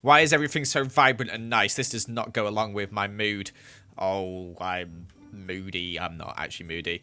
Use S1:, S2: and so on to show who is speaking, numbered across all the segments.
S1: Why is everything so vibrant and nice? This does not go along with my mood. Oh, I'm moody. I'm not actually moody.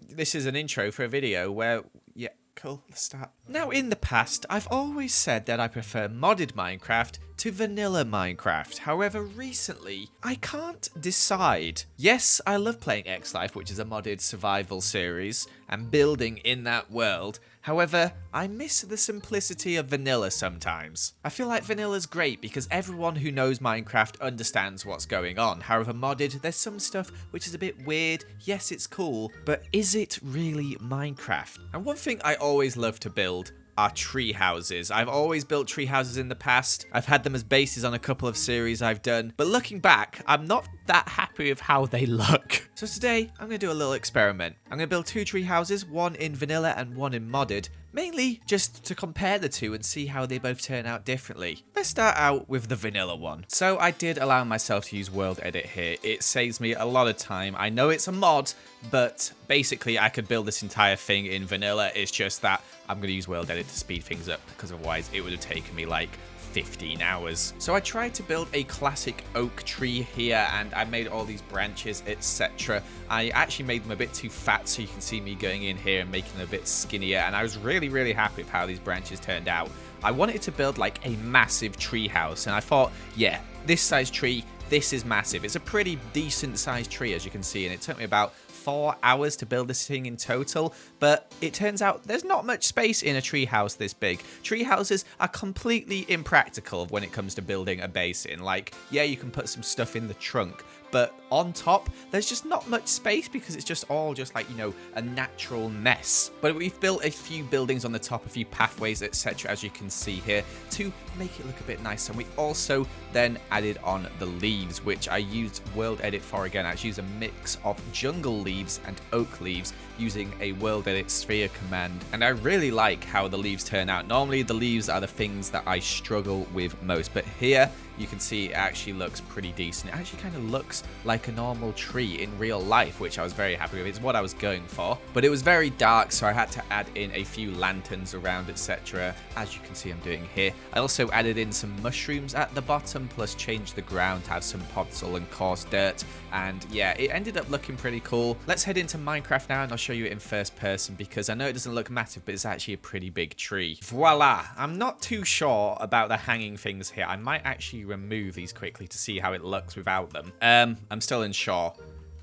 S1: This is an intro for a video where... Yeah, cool. Let's start. Now, in the past, I've always said that I prefer modded Minecraft to vanilla Minecraft. However, recently, I can't decide. Yes, I love playing X-Life, which is a modded survival series, and building in that world. However, I miss the simplicity of vanilla sometimes. I feel like vanilla's great because everyone who knows Minecraft understands what's going on. However, modded, there's some stuff which is a bit weird. Yes, it's cool, but is it really Minecraft? And one thing I always love to build are tree houses. I've always built tree houses in the past. I've had them as bases on a couple of series I've done. But looking back, I'm not that happy with how they look. So today, I'm going to do a little experiment. I'm going to build two tree houses, one in vanilla and one in modded. Mainly just to compare the two and see how they both turn out differently. Let's start out with the vanilla one. So I did allow myself to use World Edit here. It saves me a lot of time. I know it's a mod, but basically I could build this entire thing in vanilla. It's just that I'm going to use World Edit to speed things up because otherwise it would have taken me like 15 hours. So I tried to build a classic oak tree here and I made all these branches, etc. I actually made them a bit too fat so you can see me going in here and making them a bit skinnier, and I was really happy with how these branches turned out. I wanted to build like a massive tree house and I thought, yeah, this size tree, this is massive. It's a pretty decent sized tree as you can see, and it took me about 4 hours to build this thing in total, but it turns out there's not much space in a tree house this big. Tree houses are completely impractical when it comes to building a base in. Like, yeah, you can put some stuff in the trunk, but on top, there's just not much space because it's just all just like, you know, a natural mess. But we've built a few buildings on the top, a few pathways, etc., as you can see here, to make it look a bit nicer. And we also then added on the leaves, which I used World Edit for again. I actually used a mix of jungle leaves and oak leaves using a World Edit sphere command. And I really like how the leaves turn out. Normally, the leaves are the things that I struggle with most, but here you can see it actually looks pretty decent. It actually kind of looks like a normal tree in real life, which I was very happy with. It's what I was going for. But it was very dark, so I had to add in a few lanterns around, etc. As you can see I'm doing here. I also added in some mushrooms at the bottom, plus changed the ground to have some podzol and coarse dirt. And yeah, it ended up looking pretty cool. Let's head into Minecraft now and I'll show you it in first person because I know it doesn't look massive, but it's actually a pretty big tree. Voila! I'm not too sure about the hanging things here. I might actually remove these quickly to see how it looks without them. I'm still unsure.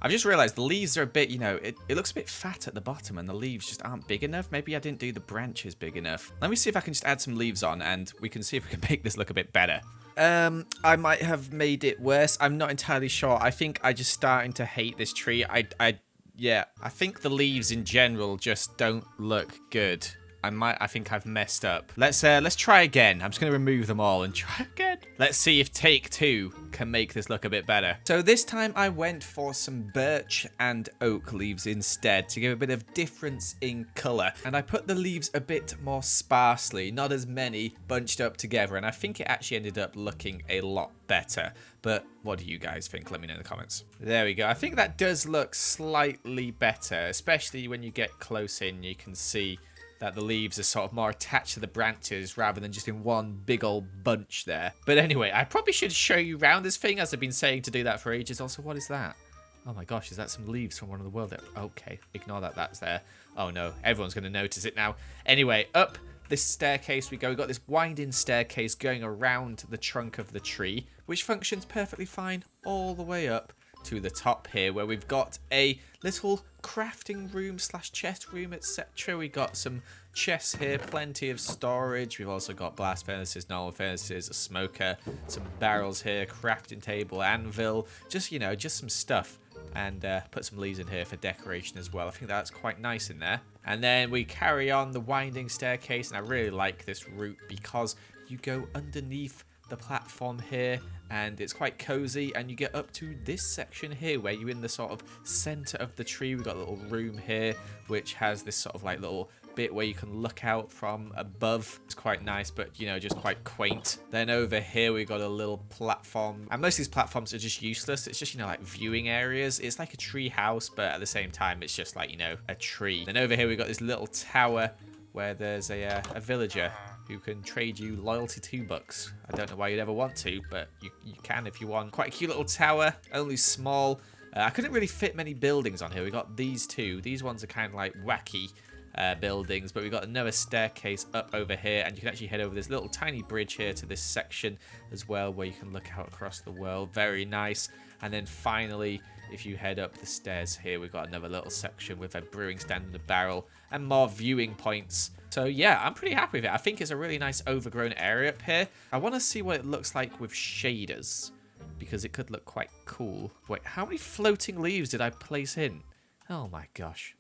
S1: I've just realized the leaves are a bit, you know, it looks a bit fat at the bottom and the leaves just aren't big enough. Maybe I didn't do the branches big enough. Let me see if I can just add some leaves on and we can see if we can make this look a bit better. I might have made it worse. I'm not entirely sure. I think I'm just starting to hate this tree. Yeah, I think the leaves in general just don't look good. I think I've messed up. Let's try again. I'm just going to remove them all and try again. Let's see if take two can make this look a bit better. So this time I went for some birch and oak leaves instead to give a bit of difference in color. And I put the leaves a bit more sparsely, not as many bunched up together. And I think it actually ended up looking a lot better. But what do you guys think? Let me know in the comments. There we go. I think that does look slightly better, especially when you get close in, you can see that the leaves are sort of more attached to the branches rather than just in one big old bunch there. But anyway, I probably should show you around this thing as I've been saying to do that for ages. Also, what is that? Oh my gosh, is that some leaves from one of the world? Okay, ignore that, that's there. Oh no, everyone's going to notice it now. Anyway, up this staircase we go. We've got this winding staircase going around the trunk of the tree, which functions perfectly fine all the way up to the top here, where we've got a little crafting room slash chest room, etc. We got some chests here, plenty of storage. We've also got blast furnaces, normal furnaces, a smoker, some barrels here, crafting table, anvil, just, you know, just some stuff. And put some leaves in here for decoration as well. I think that's quite nice in there. And then we carry on the winding staircase, and I really like this route because you go underneath the platform here and it's quite cozy, and you get up to this section here where you're in the sort of center of the tree. We've got a little room here which has this sort of like little bit where you can look out from above. It's quite nice, but you know, just quite quaint. Then over here we got a little platform, and most of these platforms are just useless. It's just, you know, like viewing areas. It's like a tree house, but at the same time it's just like, you know, a tree. Then over here we got this little tower where there's a villager who can trade you loyalty 2 bucks. I don't know why you'd ever want to, but you can if you want. Quite a cute little tower, only small. I couldn't really fit many buildings on here. We got these two. These ones are kind of like wacky buildings, but we've got another staircase up over here, and you can actually head over this little tiny bridge here to this section as well, where you can look out across the world. Very nice. And then finally, if you head up the stairs here, we've got another little section with a brewing stand and a barrel and more viewing points. So yeah, I'm pretty happy with it. I think it's a really nice overgrown area up here. I want to see what it looks like with shaders, because it could look quite cool. Wait, how many floating leaves did I place in? Oh my gosh.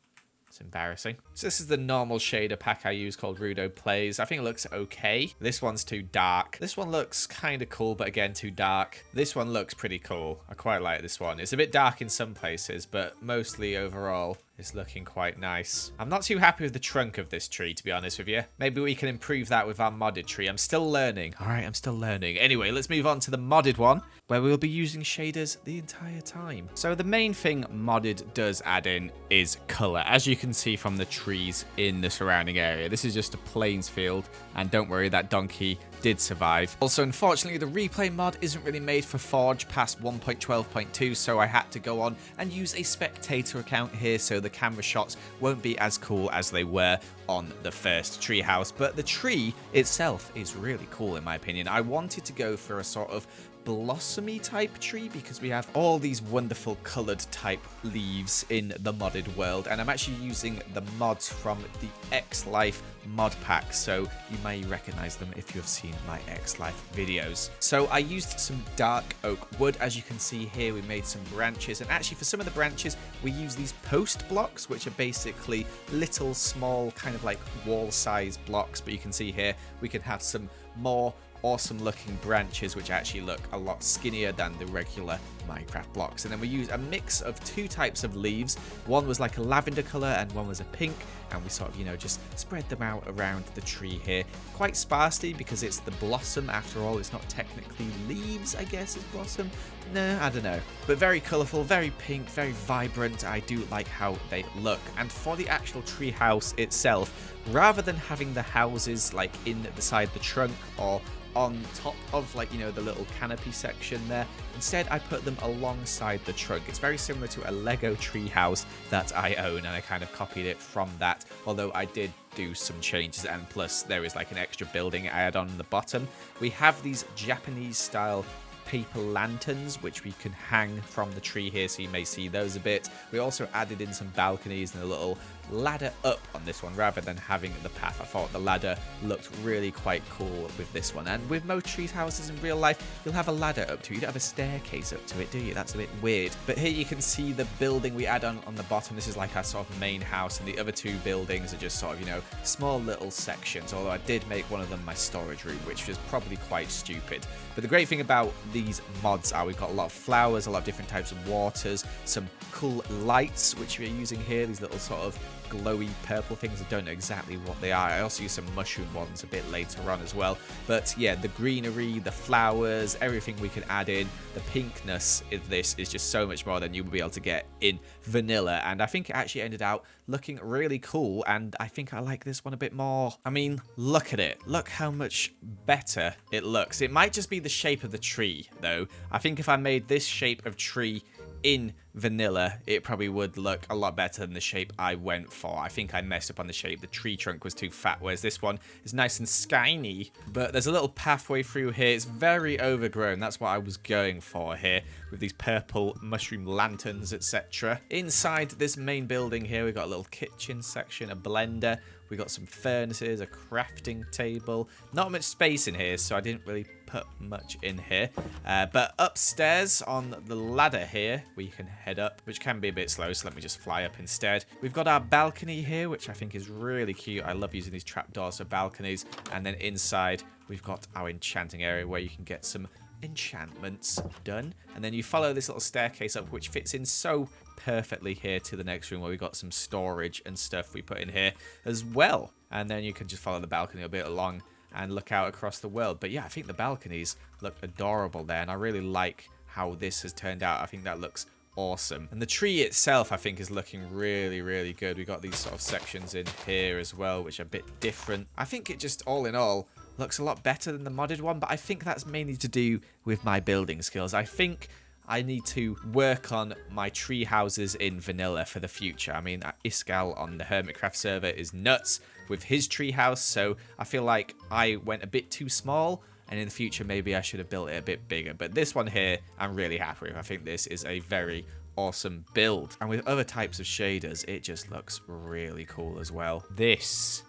S1: It's embarrassing. So this is the normal shader pack I use called Rudo Plays. I think it looks okay. This one's too dark. This one looks kind of cool, but again, too dark. This one looks pretty cool. I quite like this one. It's a bit dark in some places, but mostly overall, it's looking quite nice. I'm not too happy with the trunk of this tree, to be honest with you. Maybe we can improve that with our modded tree. I'm still learning. All right, I'm still learning. Anyway, let's move on to the modded one, where we'll be using shaders the entire time. So the main thing modded does add in is color, as you can see from the trees in the surrounding area. This is just a plains field, and don't worry, that donkey did survive. Also, unfortunately, the replay mod isn't really made for Forge past 1.12.2, so I had to go on and use a spectator account here, so the camera shots won't be as cool as they were on the first treehouse. But the tree itself is really cool, in my opinion. I wanted to go for a sort of blossomy type tree because we have all these wonderful colored type leaves in the modded world, and I'm actually using the mods from the X-Life mod pack, so you may recognize them if you have seen my X-Life videos. So I used some dark oak wood. As you can see here, we made some branches, and actually for some of the branches we use these post blocks, which are basically little small kind of like wall size blocks, but you can see here we can have some more awesome looking branches which actually look a lot skinnier than the regular Minecraft blocks. And then we use a mix of 2 types of leaves. One was like a lavender color and one was a pink, and we sort of, you know, just spread them out around the tree here quite sparsely because it's the blossom after all. It's not technically leaves, I guess it's blossom. No, I don't know, but very colorful, very pink, very vibrant. I do like how they look. And for the actual tree house itself, rather than having the houses like in beside the trunk or on top of, like, you know, the little canopy section there, instead I put them alongside the trunk. It's very similar to a Lego tree house that I own, and I kind of copied it from that, although I did do some changes, and plus there is like an extra building I add on the bottom. We have these Japanese style paper lanterns which we can hang from the tree here, so you may see those a bit. We also added in some balconies and a little ladder up on this one rather than having the path. I thought the ladder looked really quite cool with this one, and with most tree houses in real life you'll have a ladder up to, you don't have a staircase up to it, do you? That's a bit weird. But here you can see the building we add on the bottom. This is like our sort of main house, and the other 2 buildings are just sort of, you know, small little sections, although I did make one of them my storage room, which was probably quite stupid. But the great thing about these mods are we've got a lot of flowers, a lot of different types of waters, some cool lights which we're using here, these little sort of glowy purple things. I don't know exactly what they are. I also use some mushroom ones a bit later on as well. But yeah, the greenery, the flowers, everything we can add in. The pinkness of this is just so much more than you will be able to get in vanilla, and I think it actually ended out looking really cool, and I think I like this one a bit more. I mean, look at it. Look how much better it looks. It might just be the shape of the tree though. I think if I made this shape of tree in vanilla, it probably would look a lot better than the shape I went for. I think I messed up on the shape. The tree trunk was too fat, whereas this one is nice and skinny. But there's a little pathway through here. It's very overgrown. That's what I was going for here with these purple mushroom lanterns, etc. Inside this main building here, we've got a little kitchen section, a blender. We got some furnaces, a crafting table. Not much space in here, so I didn't really put much in here. But upstairs on the ladder here, we can head up, which can be a bit slow, so let me just fly up instead. We've got our balcony here, which I think is really cute. I love using these trapdoors for balconies. And then inside, we've got our enchanting area where you can get some enchantments done. And then you follow this little staircase up, which fits in so perfectly here to the next room where we've got some storage and stuff we put in here as well. And then you can just follow the balcony a bit along and look out across the world. But yeah, I think the balconies look adorable there, and I really like how this has turned out. I think that looks awesome. And the tree itself, I think, is looking really, really good. We got these sort of sections in here as well, which are a bit different. I think it just, all in all, looks a lot better than the modded one, but I think that's mainly to do with my building skills. I think I need to work on my tree houses in vanilla for the future. I mean, Iskal on the Hermitcraft server is nuts with his tree house, so I feel like I went a bit too small, and in the future maybe I should have built it a bit bigger. But this one here, I'm really happy with. I think this is a very awesome build. And with other types of shaders, it just looks really cool as well. This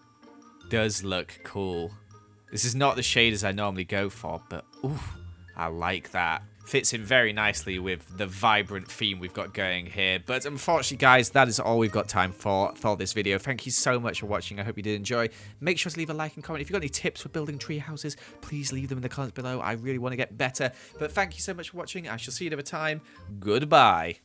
S1: does look cool. This is not the shaders I normally go for, but ooh, I like that. Fits in very nicely with the vibrant theme we've got going here. But unfortunately, guys, that is all we've got time for this video. Thank you so much for watching. I hope you did enjoy. Make sure to leave a like and comment. If you've got any tips for building tree houses, please leave them in the comments below. I really want to get better. But thank you so much for watching. I shall see you another time. Goodbye.